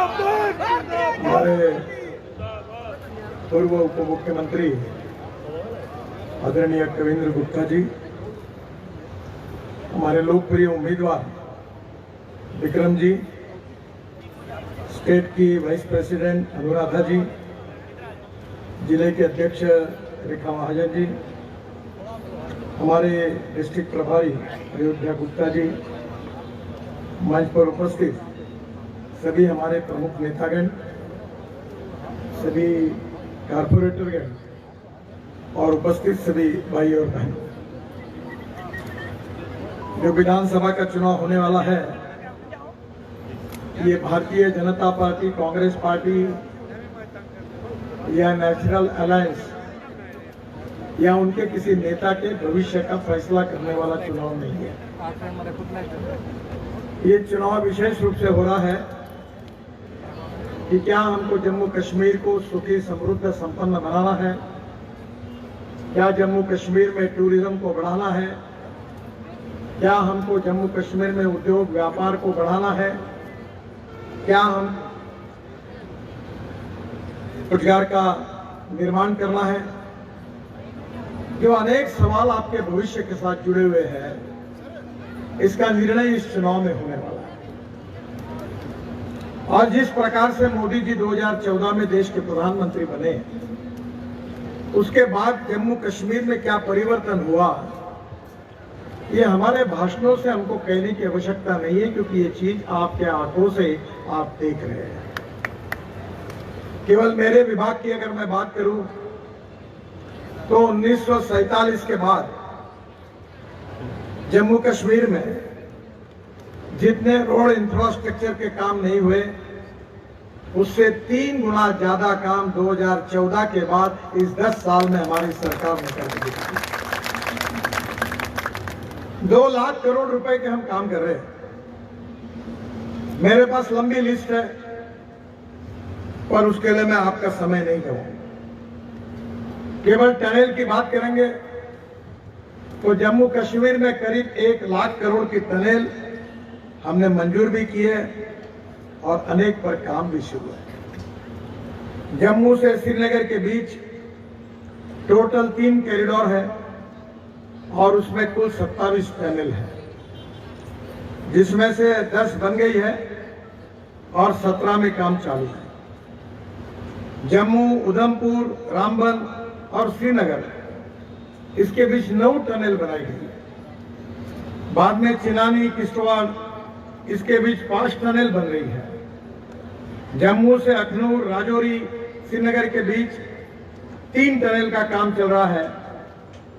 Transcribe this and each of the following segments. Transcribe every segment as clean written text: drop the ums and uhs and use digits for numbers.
हमारे पूर्व उप मुख्यमंत्री आदरणीय कविंद्र गुप्ता जी, हमारे लोकप्रिय उम्मीदवार विक्रम जी, स्टेट की वाइस प्रेसिडेंट अनुराधा जी, जिले के अध्यक्ष रेखा महाजन जी, हमारे डिस्ट्रिक्ट प्रभारी अयोध्या गुप्ता जी, मंच पर उपस्थित सभी हमारे प्रमुख नेतागण, सभी कारपोरेटरगण और उपस्थित सभी भाई और बहन, जो विधानसभा का चुनाव होने वाला है, ये भारतीय जनता पार्टी, कांग्रेस पार्टी या नेशनल अलायंस या उनके किसी नेता के भविष्य का फैसला करने वाला चुनाव नहीं है। ये चुनाव विशेष रूप से हो रहा है कि क्या हमको जम्मू कश्मीर को सुखी, समृद्ध, संपन्न बनाना है, क्या जम्मू कश्मीर में टूरिज्म को बढ़ाना है, क्या हमको जम्मू कश्मीर में उद्योग व्यापार को बढ़ाना है, क्या हम रोजगार का निर्माण करना है। जो अनेक सवाल आपके भविष्य के साथ जुड़े हुए हैं, इसका निर्णय इस चुनाव में होने वाला है। और जिस प्रकार से मोदी जी 2014 में देश के प्रधानमंत्री बने, उसके बाद जम्मू कश्मीर में क्या परिवर्तन हुआ, ये हमारे भाषणों से हमको कहने की आवश्यकता नहीं है, क्योंकि ये चीज आपके आंखों से आप देख रहे हैं। केवल मेरे विभाग की अगर मैं बात करूं तो 1947 के बाद जम्मू कश्मीर में जितने रोड इंफ्रास्ट्रक्चर के काम नहीं हुए, उससे 3 गुना ज्यादा काम 2014 के बाद इस 10 साल में हमारी सरकार ने कर दिया। 2 लाख करोड़ रुपए के हम काम कर रहे हैं। मेरे पास लंबी लिस्ट है, पर उसके लिए मैं आपका समय नहीं दूंगा। केवल टनल की बात करेंगे तो जम्मू कश्मीर में करीब 1 लाख करोड़ की टनल हमने मंजूर भी की है और अनेक पर काम भी शुरू है। जम्मू से श्रीनगर के बीच टोटल 3 कॉरिडोर है और उसमें कुल 27 टनल है, जिसमें से 10 बन गई है और 17 में काम चालू है। जम्मू, उधमपुर, रामबन और श्रीनगर, इसके बीच 9 टनल बनाई गई है। बाद में चिनानी, किश्तवाड़, इसके बीच 5 टनल बन रही है। जम्मू से अखनूर, राजौरी, श्रीनगर के बीच 3 टनल का काम चल रहा है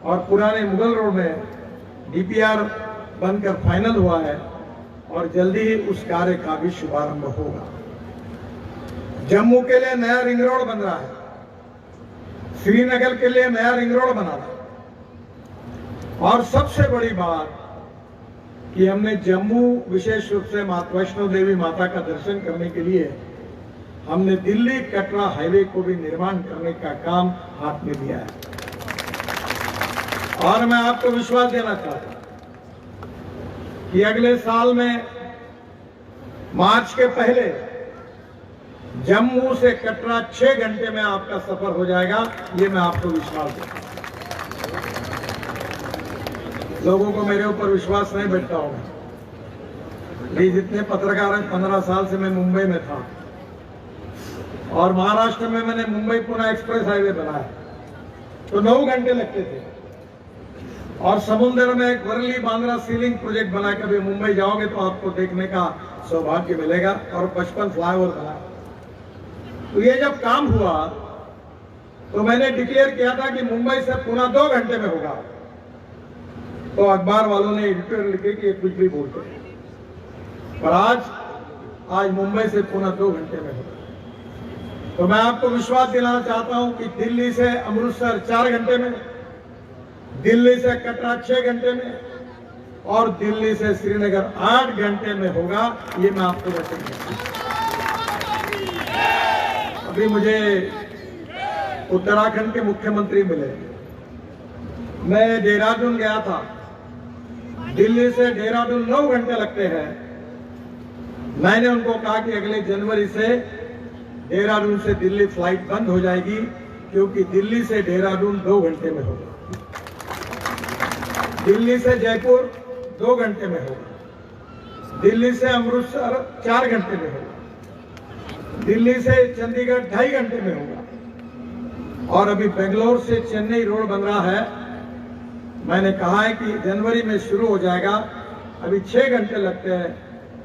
और पुराने मुगल रोड में डीपीआर बनकर फाइनल हुआ है और जल्दी ही उस कार्य का भी शुभारंभ होगा। जम्मू के लिए नया रिंग रोड बन रहा है, श्रीनगर के लिए नया रिंग रोड बना रहा है। और सबसे बड़ी बात कि हमने जम्मू विशेष रूप से माता वैष्णो देवी माता का दर्शन करने के लिए हमने दिल्ली कटरा हाईवे को भी निर्माण करने का काम हाथ में लिया है। और मैं आपको विश्वास देना चाहता हूं कि अगले साल में मार्च के पहले जम्मू से कटरा 6 घंटे में आपका सफर हो जाएगा, ये मैं आपको विश्वास देता हूं। लोगों को मेरे ऊपर विश्वास नहीं बैठता होगा। ये जितने पत्रकार हैं, 15 साल से मैं मुंबई में था और महाराष्ट्र में मैंने मुंबई पुणे एक्सप्रेस हाईवे बनाया तो 9 घंटे लगते थे। और समुद्र में एक वर्ली बांद्रा सीलिंग प्रोजेक्ट बना, कभी मुंबई जाओगे तो आपको देखने का सौभाग्य मिलेगा। और 55 फ्लाईओवर बना। तो ये जब काम हुआ तो मैंने डिक्लेयर किया था कि मुंबई से पुणे 2 घंटे में होगा। तो अखबार वालों ने एडिटोरियल लिखे कि ये कुछ भी बोलते हैं, पर आज मुंबई से पुणे 2 घंटे में होगा। तो मैं आपको विश्वास दिलाना चाहता हूं कि दिल्ली से अमृतसर 4 घंटे में, दिल्ली से कटरा 6 घंटे में और दिल्ली से श्रीनगर 8 घंटे में होगा। ये मैं आपको बताऊंगा। अभी मुझे उत्तराखंड के मुख्यमंत्री मिले, मैं देहरादून गया था। दिल्ली से देहरादून 9 घंटे लगते हैं, मैंने उनको कहा कि अगले जनवरी से देहरादून से दिल्ली फ्लाइट बंद हो जाएगी, क्योंकि दिल्ली से देहरादून 2 घंटे में होगा, दिल्ली से जयपुर 2 घंटे में होगा, दिल्ली से अमृतसर 4 घंटे में होगा, दिल्ली से चंडीगढ़ 2.5 घंटे में होगा, और अभी बेंगलोर से चेन्नई रोड बन रहा है। मैंने कहा है कि जनवरी में शुरू हो जाएगा, अभी 6 घंटे लगते हैं,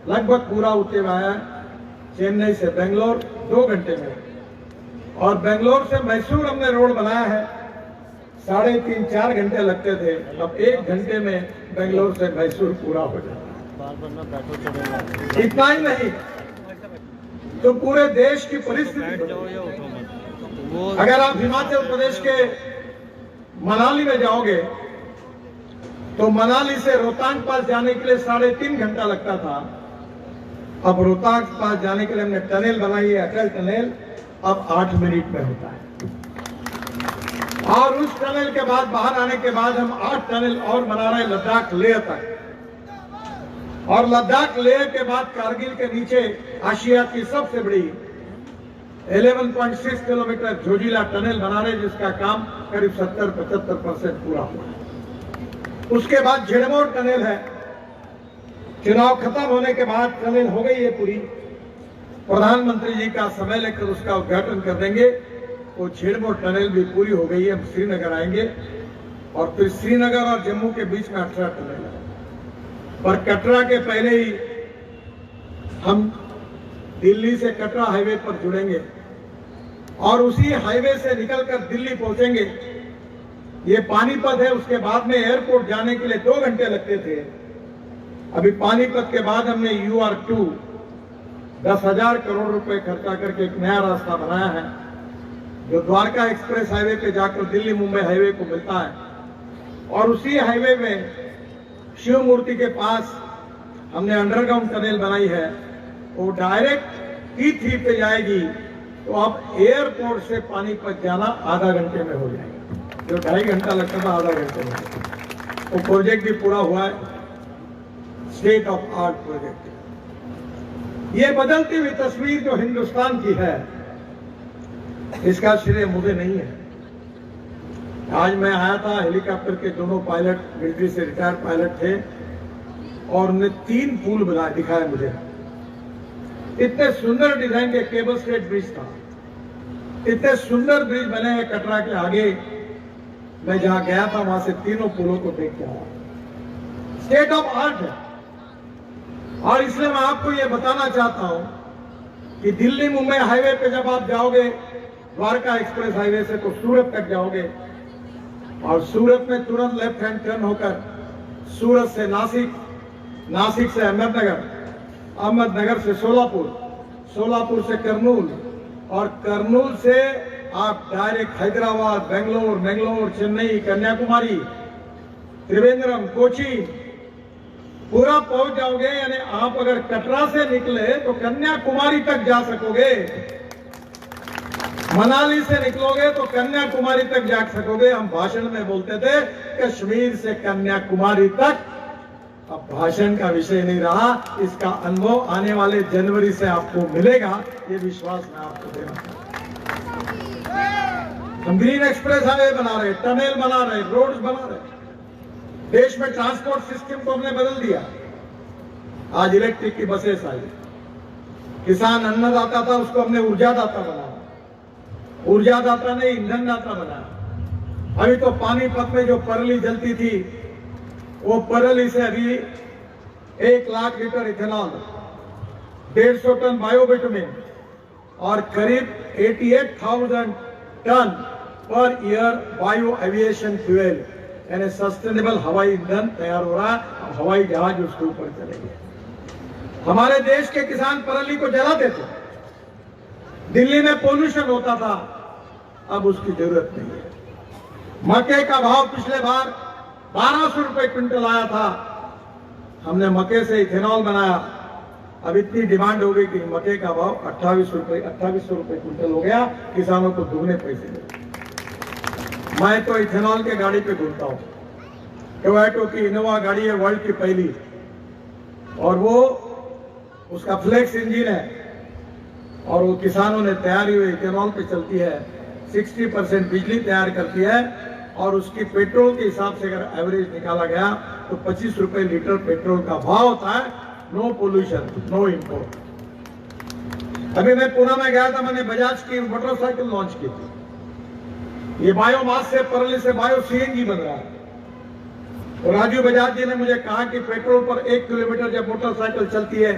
लगभग पूरा होते हुआ है। चेन्नई से बेंगलोर 2 घंटे में, और बेंगलोर से मैसूर हमने रोड बनाया है, 3.5-4 घंटे लगते थे, अब 1 घंटे में बेंगलोर से मैसूर पूरा हो जाएगा। इतना ही नहीं, तो पूरे देश की परिस्थिति, अगर आप हिमाचल प्रदेश के मनाली में जाओगे तो मनाली से रोहतांग पास जाने के लिए 3.5 घंटा लगता था, अब रोहतांग पास जाने के लिए हमने टनल बनाई है, अटल टनल, अब 8 मिनट में होता है। और उस टनल के बाद बाहर आने के बाद हम 8 टनल और बना रहे हैं लद्दाख लेह तक, और लद्दाख लेह के बाद कारगिल के नीचे आशिया की सबसे बड़ी 11.6 किलोमीटर जोजिला टनल बना रहे, जिसका काम करीब 70-75% पूरा हुआ। उसके बाद झिड़मोर टनल है, चुनाव खत्म होने के बाद टनल हो गई है पूरी, प्रधानमंत्री जी का समय लेकर उसका उद्घाटन कर देंगे। वो झिड़मोर टनल भी पूरी हो गई है, हम श्रीनगर आएंगे, और फिर श्रीनगर और जम्मू के बीच में 18 टनल है, पर कटरा के पहले ही हम दिल्ली से कटरा हाईवे पर जुड़ेंगे, और उसी हाईवे से निकलकर दिल्ली पहुंचेंगे। ये पानीपत है, उसके बाद में एयरपोर्ट जाने के लिए 2 घंटे लगते थे, अभी पानीपत के बाद हमने UR2 10,000 करोड़ रुपए खर्चा करके एक नया रास्ता बनाया है, जो द्वारका एक्सप्रेस हाईवे पे जाकर दिल्ली मुंबई हाईवे को मिलता है, और उसी हाईवे में शिव मूर्ति के पास हमने अंडरग्राउंड टनल बनाई है, वो डायरेक्ट T3 पे जाएगी, तो अब एयरपोर्ट से पानीपत जाना आधा घंटे में हो जाएगा, जो 2.5 घंटा लगता था आधा घंटे में। वो प्रोजेक्ट भी पूरा हुआ है, स्टेट ऑफ आर्ट प्रोजेक्ट। ये बदलती हुई तस्वीर जो हिंदुस्तान की है, इसका श्रेय मुझे नहीं है। आज मैं आया था, हेलीकॉप्टर के दोनों पायलट मिलिट्री से रिटायर्ड पायलट थे, और उन्हें 3 पुल बना दिखाया मुझे, इतने सुंदर डिजाइन के, केबल स्टेट ब्रिज था, इतने सुंदर ब्रिज बने हैं कटरा के आगे। मैं जहां गया था वहां से तीनों पुलों को देख के आया, स्टेट ऑफ आर्ट है। और इसलिए मैं आपको यह बताना चाहता हूं कि दिल्ली मुंबई हाईवे पे जब आप जाओगे, द्वारका एक्सप्रेस हाईवे से, तो सूरत तक जाओगे, और सूरत में तुरंत लेफ्ट हैंड टर्न होकर सूरत से नासिक, नासिक से अहमदनगर, अहमदनगर से सोलापुर, सोलापुर से कर्नूल, और कर्नूल से आप डायरेक्ट हैदराबाद, बेंगलोर, मैंगलोर, चेन्नई, कन्याकुमारी, त्रिवेंद्रम, कोची पूरा पहुंच जाओगे। यानी आप अगर कटरा से निकले तो कन्याकुमारी तक जा सकोगे, मनाली से निकलोगे तो कन्याकुमारी तक जा सकोगे। हम भाषण में बोलते थे कश्मीर से कन्याकुमारी तक, अब भाषण का विषय नहीं रहा, इसका अनुभव आने वाले जनवरी से आपको मिलेगा, ये विश्वास मैं आपको देना चाहता हूं। हम ग्रीन एक्सप्रेस हाईवे बना रहे, टनल बना रहे, रोड्स बना रहे, देश में ट्रांसपोर्ट सिस्टम को हमने बदल दिया। आज इलेक्ट्रिक की बसेस आई, किसान अन्नदाता था, उसको हमने ऊर्जादाता बनाया, ऊर्जादाता ने ईंधन दाता बनाया। अभी तो पानीपत में जो परली जलती थी, वो परली से अभी 1 lakh litre ethanol, 150 ton biobitumen, और करीब 88,000 ton per year bio aviation fuel, यानी सस्टेनेबल हवाई ईंधन तैयार हो रहा है। हवाई जहाज उसके ऊपर चलेंगे। हमारे देश के किसान परली को जलाते थे, दिल्ली में पोल्यूशन होता था, अब उसकी जरूरत नहीं है। मक्के का भाव पिछले बार 1200 रुपए क्विंटल आया था, हमने मक्के से इथेनॉल बनाया, अब इतनी डिमांड हो गई कि मक्के का भाव 2800 रुपए क्विंटल हो गया, किसानों को दुगने पैसे मिले। मैं तो इथेनॉल के गाड़ी पे घूमता हूँ, टोयोटा की इनोवा गाड़ी है वर्ल्ड की पहली, और वो उसका फ्लेक्स इंजन है और वो किसानों ने तैयारी हुई इथेनॉल पे चलती है, 60% बिजली तैयार करती है और उसकी पेट्रोल के हिसाब से अगर एवरेज निकाला गया तो 25 रुपए लीटर पेट्रोल का भाव होता है। No pollution, no import. अभी मैं पुणे में गया था, मैंने बजाज की मोटरसाइकिल लॉन्च की थी। ये बायोमास से परले से बायो सीएनजी बन रहा है। तो राजू बजाज जी ने मुझे कहा कि पेट्रोल पर 1 किलोमीटर जब मोटरसाइकिल चलती है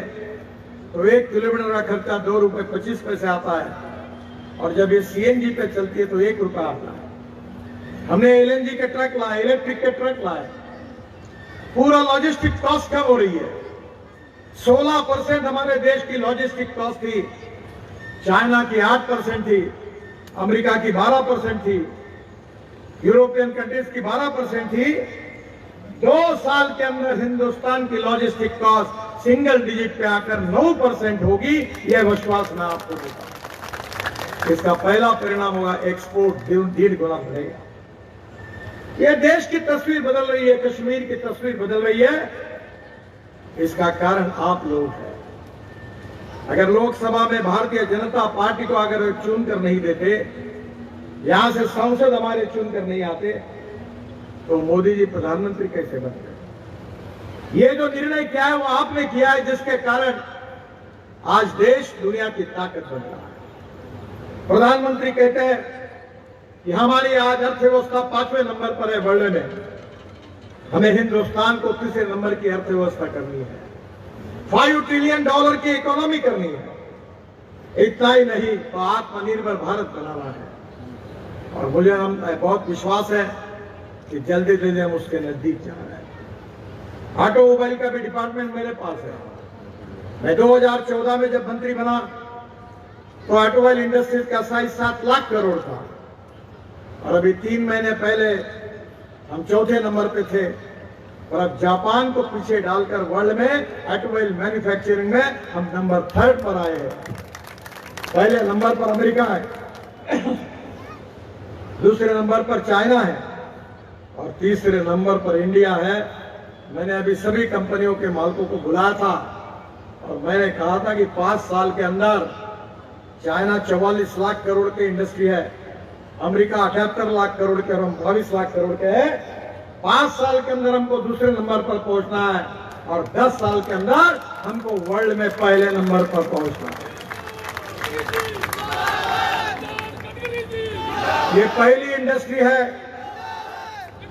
तो 1 किलोमीटर का खर्चा 2 रुपए 25 पैसे आता है और जब ये सीएनजी पे चलती है तो 1 रुपया आता है। हमने एलएनजी के ट्रक लाए, इलेक्ट्रिक के ट्रक लाए। पूरा लॉजिस्टिक कॉस्ट कम हो रही है। 16% हमारे देश की लॉजिस्टिक कॉस्ट थी, चाइना की 8% थी, अमेरिका की 12% थी, यूरोपियन कंट्रीज की 12% थी। 2 साल के अंदर हिंदुस्तान की लॉजिस्टिक कॉस्ट सिंगल डिजिट पे आकर 9% होगी। यह विश्वास मैं आपको देता हूं। इसका पहला परिणाम होगा एक्सपोर्ट 1.5 गुना बढ़ेगा। यह देश की तस्वीर बदल रही है, कश्मीर की तस्वीर बदल रही है। इसका कारण आप लोग हैं। अगर लोकसभा में भारतीय जनता पार्टी को अगर चुनकर नहीं देते, यहां से सांसद हमारे चुनकर नहीं आते, तो मोदी जी प्रधानमंत्री कैसे बनते? ये जो निर्णय किया है वो आपने किया है, जिसके कारण आज देश दुनिया की ताकत बन रहा है। प्रधानमंत्री कहते हैं कि हमारी आज अर्थव्यवस्था 5वें नंबर पर है वर्ल्ड में, हमें हिंदुस्तान को 3रे नंबर की अर्थव्यवस्था करनी है, $5 ट्रिलियन की इकोनॉमी करनी है। इतना ही नहीं तो आत्मनिर्भर भारत बनाना है और मुझे बहुत विश्वास है कि जल्दी जल्दी हम उसके नजदीक जा रहे हैं। ऑटोमोबाइल का भी डिपार्टमेंट मेरे पास है। मैं 2014 में जब मंत्री बना तो ऑटोमोबाइल इंडस्ट्रीज का साइज 7 लाख करोड़ था और अभी 3 महीने पहले हम 4थे नंबर पे थे और अब जापान को पीछे डालकर वर्ल्ड में ऑटोमोबाइल मैन्युफैक्चरिंग में हम नंबर 3rd पर आए हैं। पहले नंबर पर अमेरिका है, दूसरे नंबर पर चाइना है और तीसरे नंबर पर इंडिया है। मैंने अभी सभी कंपनियों के मालिकों को बुलाया था और मैंने कहा था कि 5 साल के अंदर चाइना 44 लाख करोड़ की इंडस्ट्री है, अमेरिका 78 लाख करोड़ के और हम 22 लाख करोड़ के हैं। 5 साल के अंदर हमको दूसरे नंबर पर पहुंचना है और 10 साल के अंदर हमको वर्ल्ड में पहले नंबर पर पहुंचना है। ये पहली इंडस्ट्री है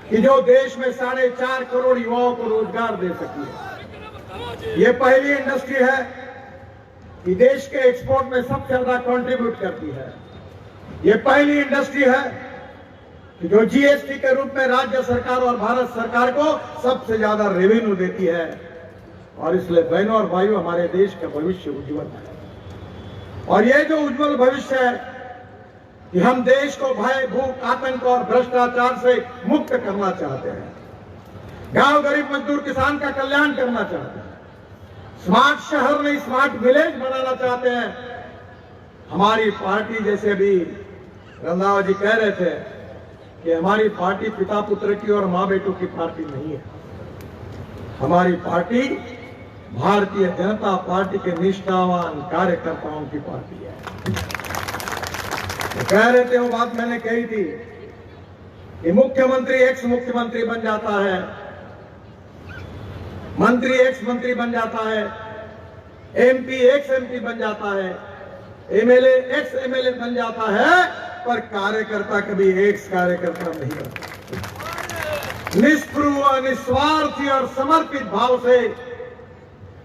कि जो देश में 4.5 करोड़ युवाओं को रोजगार दे सकी है। ये पहली इंडस्ट्री है कि देश के एक्सपोर्ट में सबसे ज्यादा कंट्रीब्यूट करती है। ये पहली इंडस्ट्री है कि जो जीएसटी के रूप में राज्य सरकार और भारत सरकार को सबसे ज्यादा रेवेन्यू देती है और इसलिए बहनों और भाइयों, हमारे देश का भविष्य उज्जवल है। और ये जो उज्जवल भविष्य है कि हम देश को भय, भूख, आतंक और भ्रष्टाचार से मुक्त करना चाहते हैं, गांव गरीब मजदूर किसान का कल्याण करना चाहते हैं, स्मार्ट शहर नहीं स्मार्ट विलेज बनाना चाहते हैं। हमारी पार्टी, जैसे अभी रंधावा जी कह रहे थे कि हमारी पार्टी पिता पुत्र की और मां बेटों की पार्टी नहीं है। हमारी पार्टी भारतीय जनता पार्टी के निष्ठावान कार्यकर्ताओं की पार्टी है। तो कह रहे थे, वो बात मैंने कही थी कि मुख्यमंत्री एक्स मुख्यमंत्री बन जाता है, मंत्री एक्स मंत्री बन जाता है, एमपी एक्स एमपी बन जाता है, एमएलए एक्स एमएलए बन जाता है, पर कार्यकर्ता कभी एक्स कार्यकर्ता नहीं बनता। निष्प्रभ, निस्वार्थी और समर्पित भाव से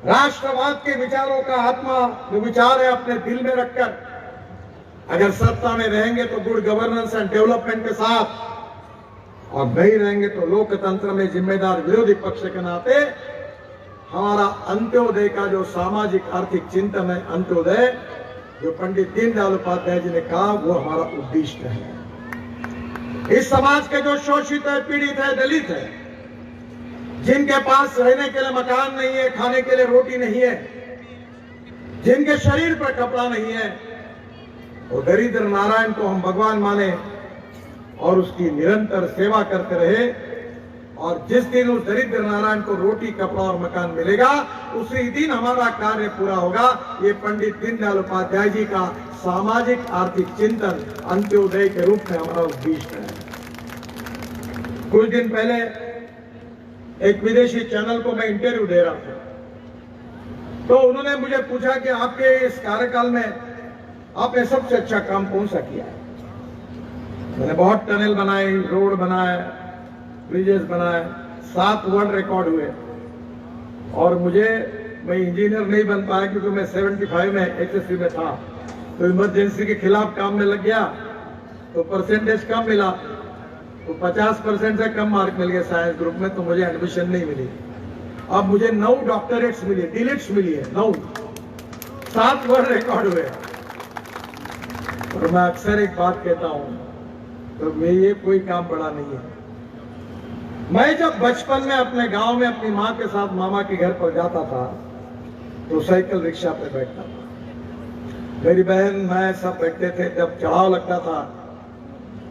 राष्ट्रवाद के विचारों का आत्मा जो विचार है अपने दिल में रखकर अगर सत्ता में रहेंगे तो गुड गवर्नेंस एंड डेवलपमेंट के साथ, और नहीं रहेंगे तो लोकतंत्र में जिम्मेदार विरोधी पक्ष के नाते हमारा अंत्योदय का जो सामाजिक आर्थिक चिंतन है, अंत्योदय जो पंडित दीनदयाल उपाध्याय जी ने कहा, वो हमारा उद्देश्य है। इस समाज के जो शोषित है, पीड़ित है, दलित है, जिनके पास रहने के लिए मकान नहीं है, खाने के लिए रोटी नहीं है, जिनके शरीर पर कपड़ा नहीं है, वो दरिद्र नारायण को हम भगवान माने और उसकी निरंतर सेवा करते रहे और जिस दिन उस दरिद्र नारायण को रोटी, कपड़ा और मकान मिलेगा, उसी दिन हमारा कार्य पूरा होगा। ये पंडित दीनदयाल उपाध्याय जी का सामाजिक आर्थिक चिंतन अंत्योदय के रूप में हमारा उद्देश्य है। कुछ दिन पहले एक विदेशी चैनल को मैं इंटरव्यू दे रहा था, तो उन्होंने मुझे पूछा कि आपके इस कार्यकाल में आपने सबसे अच्छा काम कौन सा किया है। मैंने बहुत टनल बनाए, रोड बनाए, ब्रिजेस बनाए, 7 वर्ल्ड रिकॉर्ड हुए। और मैं इंजीनियर नहीं बन पाया क्योंकि मैं 75 में एचएससी में था, तो इमरजेंसी के खिलाफ काम में लग गया, तो परसेंटेज कम मिला, तो 50% से कम मार्क मिल गए साइंस ग्रुप में, तो मुझे एडमिशन नहीं मिली। अब मुझे 9 डॉक्टरेट्स मिली, डिलीट्स मिली है 9, 7 वर्ल्ड रिकॉर्ड हुए। और मैं अक्सर एक बात कहता हूं, तो ये कोई काम बड़ा नहीं है। मैं जब बचपन में अपने गांव में अपनी मां के साथ मामा के घर पर जाता था, तो साइकिल रिक्शा पे बैठता था। मेरी बहन, मैं सब बैठते थे। जब चढ़ाव लगता था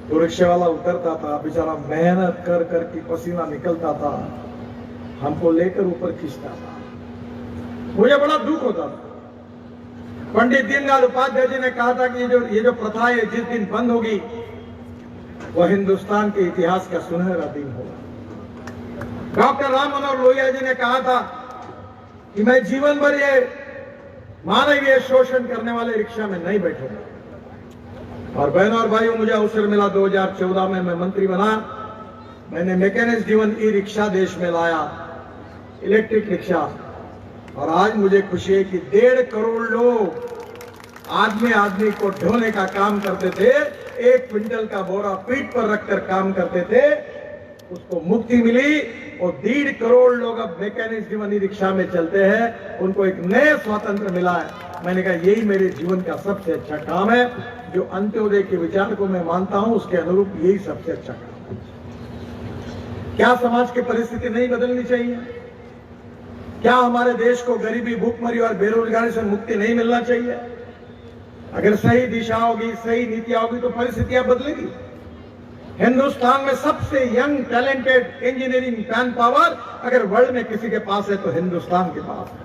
तो रिक्शे वाला उतरता था, बेचारा मेहनत कर कर के पसीना निकलता था, हमको लेकर ऊपर खींचता था। मुझे बड़ा दुख होता था। पंडित दीनदयाल उपाध्याय जी ने कहा था कि ये जो प्रथा है, जिस दिन बंद होगी वह हिंदुस्तान के इतिहास का सुनहरा दिन होगा। डॉक्टर राम मनोहर लोहिया जी ने कहा था कि मैं जीवन भर ये मानवीय शोषण करने वाले रिक्शा में नहीं बैठूंगा। और बहनों और भाइयों, मुझे अवसर मिला 2014 में मैं मंत्री बना, मैंने मैकेनिक्स ड्रिवन ई रिक्शा देश में लाया, इलेक्ट्रिक रिक्शा। और आज मुझे खुशी है कि 1.5 करोड़ लोग आदमी को ढोने का काम करते थे, 1 क्विंटल का बोरा पीठ पर रखकर काम करते थे, उसको मुक्ति मिली। और 1.5 करोड़ लोग अब मैकेनिक्स ड्रिवन ई रिक्शा में चलते हैं, उनको एक नया स्वातंत्र मिला है। मैंने कहा यही मेरे जीवन का सबसे अच्छा काम है, जो अंत्योदय के विचार को मैं मानता हूं, उसके अनुरूप यही सबसे अच्छा काम है। क्या समाज की परिस्थिति नहीं बदलनी चाहिए? क्या हमारे देश को गरीबी, भूखमरी और बेरोजगारी से मुक्ति नहीं मिलना चाहिए? अगर सही दिशा होगी, सही नीतियां होगी, तो परिस्थितियां बदलेगी। हिंदुस्तान में सबसे young talented engineering man power अगर वर्ल्ड में किसी के पास है तो हिंदुस्तान के पास है।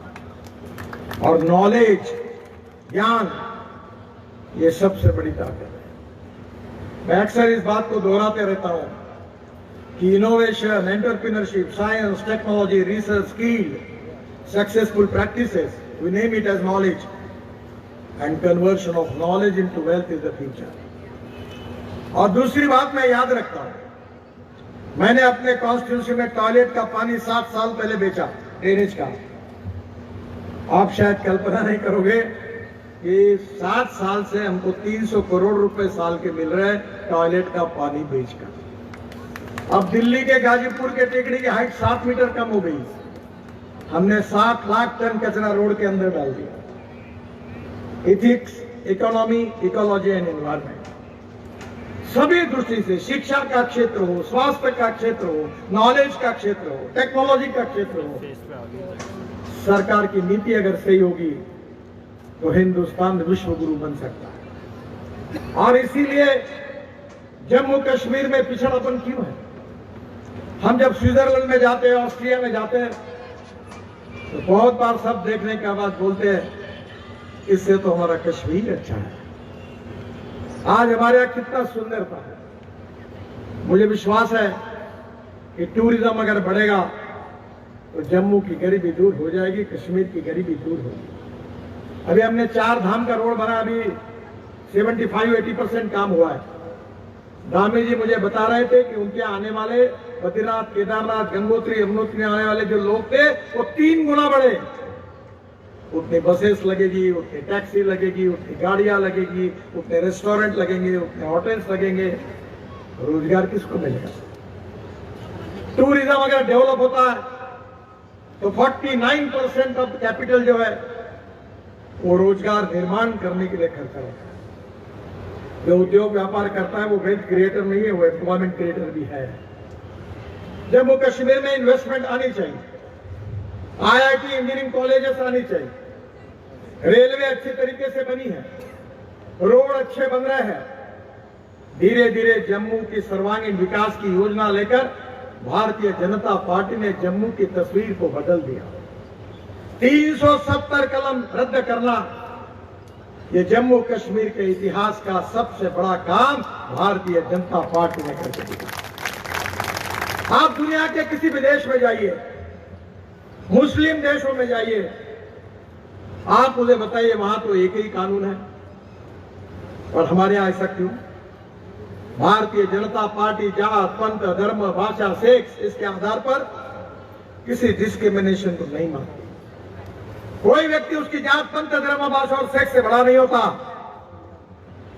और नॉलेज, ज्ञान, ये सबसे बड़ी ताकत है। मैं अक्सर इस बात को दोहराते रहता हूं कि innovation, entrepreneurship, science, technology, research, skill, successful practices, we name it as knowledge, and conversion of knowledge into wealth is the future. और दूसरी बात मैं याद रखता हूं, मैंने अपने कॉन्स्टिट्यूंसी में टॉयलेट का पानी 7 साल पहले बेचा, ड्रेनेज का। आप शायद कल्पना नहीं करोगे कि 7 साल से हमको 300 करोड़ रुपए साल के मिल रहे हैं टॉयलेट का पानी बेचकर। अब दिल्ली के गाजीपुर के टेकड़ी की हाइट 7 मीटर कम हो गई, हमने 7 लाख टन कचरा रोड के अंदर डाल दिया। Ethics, economy, ecology and environment, सभी दृष्टि से, शिक्षा का क्षेत्र हो, स्वास्थ्य का क्षेत्र हो, नॉलेज का क्षेत्र हो, टेक्नोलॉजी का क्षेत्र हो, सरकार की नीति अगर सही होगी तो हिंदुस्तान विश्व गुरु बन सकता है। और इसीलिए जम्मू कश्मीर में पिछड़ापन क्यों है? हम जब स्विट्जरलैंड में जाते हैं, ऑस्ट्रिया में जाते हैं, तो बहुत बार सब देखने के बाद बोलते हैं इससे तो हमारा कश्मीर अच्छा है। आज हमारे यहाँ कितना सुंदरता है। मुझे विश्वास है कि टूरिज्म अगर बढ़ेगा तो जम्मू की गरीबी दूर हो जाएगी, कश्मीर की गरीबी दूर होगी। अभी हमने 4 धाम का रोड बना, अभी 75-80% काम हुआ है। दामी जी मुझे बता रहे थे कि उनके आने वाले बद्रीनाथ, केदारनाथ, गंगोत्री, यमुनोत्री आने वाले जो लोग थे वो 3 गुना बढ़े। उतनी बसेस लगेगी, उतनी टैक्सी लगेगी, उतनी गाड़ियां लगेगी, उतने रेस्टोरेंट लगेंगे, उतने होटल्स लगेंगे। रोजगार किसको मिलेगा? टूरिज्म अगर डेवलप होता है तो 49% ऑफ कैपिटल जो है वो रोजगार निर्माण करने के लिए खर्चा होता है। जो उद्योग व्यापार करता है वो वेल्थ क्रिएटर नहीं है, वो एम्प्लॉयमेंट क्रिएटर भी है। जम्मू कश्मीर में इन्वेस्टमेंट आनी चाहिए, IIT इंजीनियरिंग कॉलेजेस आनी चाहिए, रेलवे अच्छे तरीके से बनी है, रोड अच्छे बन रहे हैं। धीरे धीरे जम्मू की सर्वांगीण विकास की योजना लेकर भारतीय जनता पार्टी ने जम्मू की तस्वीर को बदल दिया। 370 कलम रद्द करना, ये जम्मू कश्मीर के इतिहास का सबसे बड़ा काम भारतीय जनता पार्टी ने करके दिया। आप दुनिया के किसी भी देश में जाइए, मुस्लिम देशों में जाइए, आप मुझे बताइए वहां तो एक ही कानून है, और हमारे यहां ऐसा क्यों? भारतीय जनता पार्टी जात, पंथ, धर्म, भाषा, सेक्स, इसके आधार पर किसी डिस्क्रिमिनेशन को नहीं मानती। कोई व्यक्ति उसकी जात, पंथ, धर्म, भाषा और सेक्स से बड़ा नहीं होता,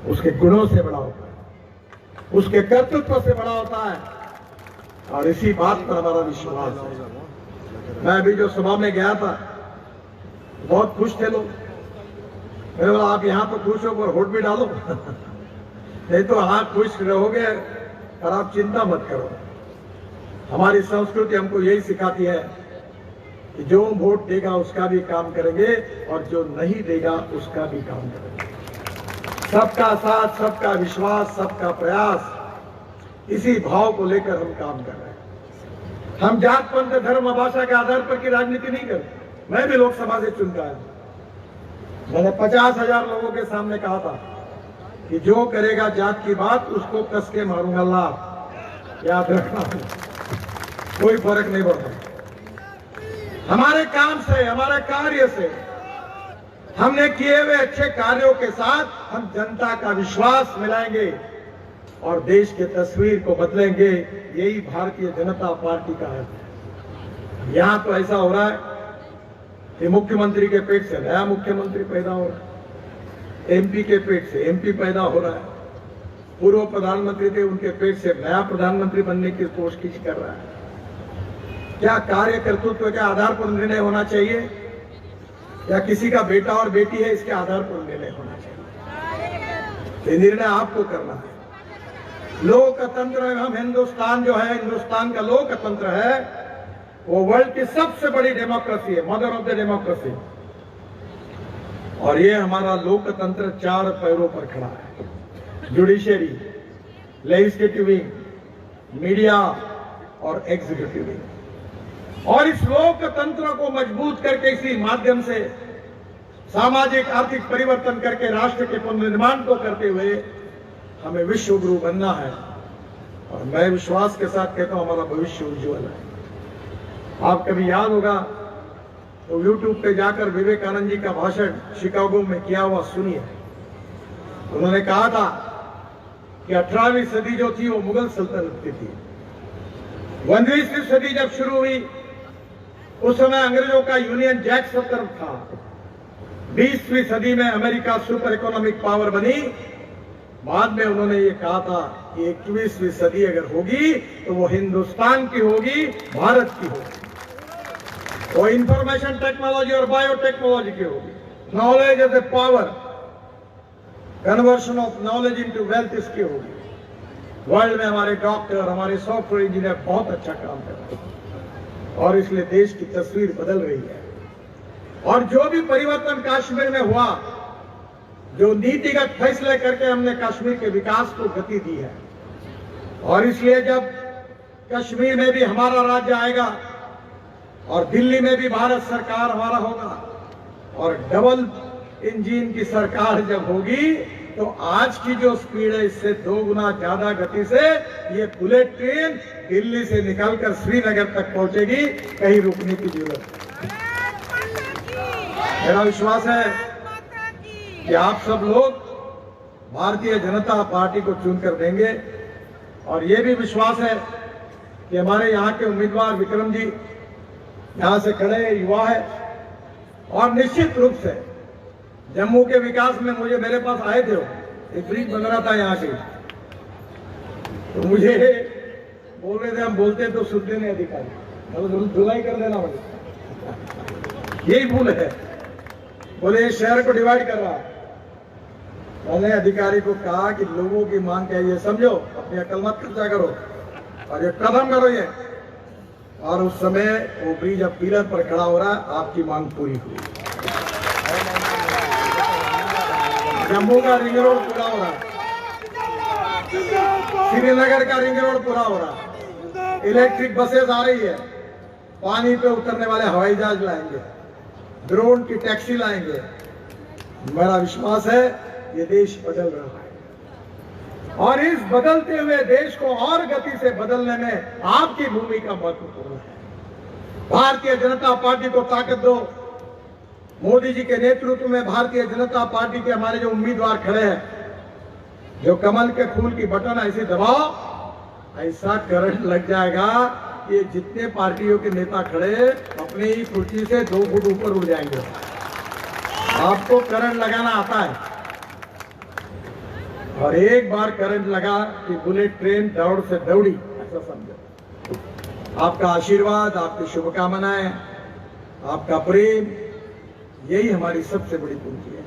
उसके गुणों से बड़ा होता है, उसके कर्तृत्व से बड़ा होता है, और इसी बात पर हमारा विश्वास है। मैं अभी जो सभा में गया था, बहुत खुश थे लोग। मैंने बोला आप यहां तो खुश हो पर वोट भी डालो नहीं तो हाँ खुश रहोगे और आप चिंता मत करो। हमारी संस्कृति हमको यही सिखाती है कि जो वोट देगा उसका भी काम करेंगे और जो नहीं देगा उसका भी काम करेंगे। सबका साथ, सबका विश्वास, सबका प्रयास, इसी भाव को लेकर हम काम कर रहे हैं। हम जात, पंथ, धर्म, भाषा के आधार पर की राजनीति नहीं करते। मैं भी लोकसभा से चुनता है। मैंने 50,000 लोगों के सामने कहा था कि जो करेगा जात की बात उसको कस के मारूंगा। अल्लाह याद रखना, कोई फर्क नहीं पड़ता। हमारे काम से, हमारे कार्य से, हमने किए हुए अच्छे कार्यों के साथ हम जनता का विश्वास मिलाएंगे और देश की तस्वीर को बदलेंगे। यही भारतीय जनता पार्टी का है। यहां तो ऐसा हो रहा है कि मुख्यमंत्री के पेट से नया मुख्यमंत्री पैदा हो रहा है, एमपी के पेट से एमपी पैदा हो रहा है, पूर्व प्रधानमंत्री थे उनके पेट से नया प्रधानमंत्री बनने की कोशिश कर रहा है। क्या कार्य कर्तृत्व के आधार पर निर्णय होना चाहिए या किसी का बेटा और बेटी है इसके आधार पर निर्णय होना चाहिए? ये निर्णय आपको करना है। लोकतंत्र, हम हिंदुस्तान जो है, हिंदुस्तान का लोकतंत्र है, वो वर्ल्ड की सबसे बड़ी डेमोक्रेसी है, मदर ऑफ द डेमोक्रेसी। और ये हमारा लोकतंत्र 4 पैरों पर खड़ा है: जुडिशरी, लेजिस्लेटिव विंग, मीडिया और एग्जीक्यूटिव विंग। और इस लोकतंत्र को मजबूत करके इसी माध्यम से सामाजिक आर्थिक परिवर्तन करके राष्ट्र के पुनर्निर्माण को करते हुए हमें विश्व गुरु बनना है। और मैं विश्वास के साथ कहता हूं हमारा भविष्य उज्ज्वल है। आप कभी याद होगा तो YouTube पे जाकर विवेकानंद जी का भाषण शिकागो में किया हुआ सुनिए। उन्होंने कहा था कि 18वीं सदी जो थी वो मुगल सल्तनत की थी। 15वीं सदी जब शुरू हुई उस समय अंग्रेजों का यूनियन जैक सब तरफ था। 20वीं सदी में अमेरिका सुपर इकोनॉमिक पावर बनी। बाद में उन्होंने ये कहा था कि 21वीं सदी अगर होगी तो वो हिंदुस्तान की होगी, भारत की होगी। वो इंफॉर्मेशन टेक्नोलॉजी और बायोटेक्नोलॉजी की होगी। Knowledge as a power, conversion of knowledge into wealth इसकी होगी। वर्ल्ड में हमारे डॉक्टर, हमारे सॉफ्टवेयर इंजीनियर बहुत अच्छा काम कर रहे हैं और इसलिए देश की तस्वीर बदल रही है। और जो भी परिवर्तन कश्मीर में हुआ, जो नीतिगत फैसले करके हमने कश्मीर के विकास को गति दी है, और इसलिए जब कश्मीर में भी हमारा राज्य आएगा और दिल्ली में भी भारत सरकार हमारा होगा और डबल इंजन की सरकार जब होगी तो आज की जो स्पीड है इससे 2 गुना ज्यादा गति से ये बुलेट ट्रेन दिल्ली से निकलकर श्रीनगर तक पहुंचेगी। कहीं रुकने की जरूरत नहीं। मेरा विश्वास है कि आप सब लोग भारतीय जनता पार्टी को चुनकर देंगे। और ये भी विश्वास है कि हमारे यहाँ के उम्मीदवार विक्रम जी यहाँ से खड़े युवा है और निश्चित रूप से जम्मू के विकास में मेरे पास आए थे। एक ब्रिज बन रहा था यहाँ के, तो मुझे बोल रहे थे हम बोलते तो सुनते नहीं अधिकारी, मतलब धुलाई कर देना मुझे, यही भूल है। बोले ये शहर को डिवाइड कर रहा है। मैंने अधिकारी को कहा कि लोगों की मांग क्या है ये समझो, अपनी अकल मत खर्चा करो और ये कदम करो ये। और उस समय वो ब्रिज अब पिलर पर खड़ा हो रहा है, आपकी मांग पूरी हुई। जम्मू का रिंग रोड पूरा हो रहा है, श्रीनगर का रिंग रोड पूरा हो रहा है, इलेक्ट्रिक बसेस आ रही है, पानी पे उतरने वाले हवाई जहाज लाएंगे, ड्रोन की टैक्सी लाएंगे। मेरा विश्वास है ये देश बदल रहा है और इस बदलते हुए देश को और गति से बदलने में आपकी भूमिका महत्वपूर्ण है। भारतीय जनता पार्टी को ताकत दो। मोदी जी के नेतृत्व में भारतीय जनता पार्टी के हमारे जो उम्मीदवार खड़े हैं, जो कमल के फूल की बटन ऐसे दबाओ, ऐसा करंट लग जाएगा कि जितने पार्टियों के नेता खड़े अपनी ही कुर्सी से 2 फुट ऊपर उड़ जाएंगे। आपको करंट लगाना आता है और एक बार करंट लगा कि बुलेट ट्रेन दौड़ से दौड़ी, ऐसा समझो। आपका आशीर्वाद, आपकी शुभकामनाएं, आपका प्रेम, यही हमारी सबसे बड़ी पूंजी है।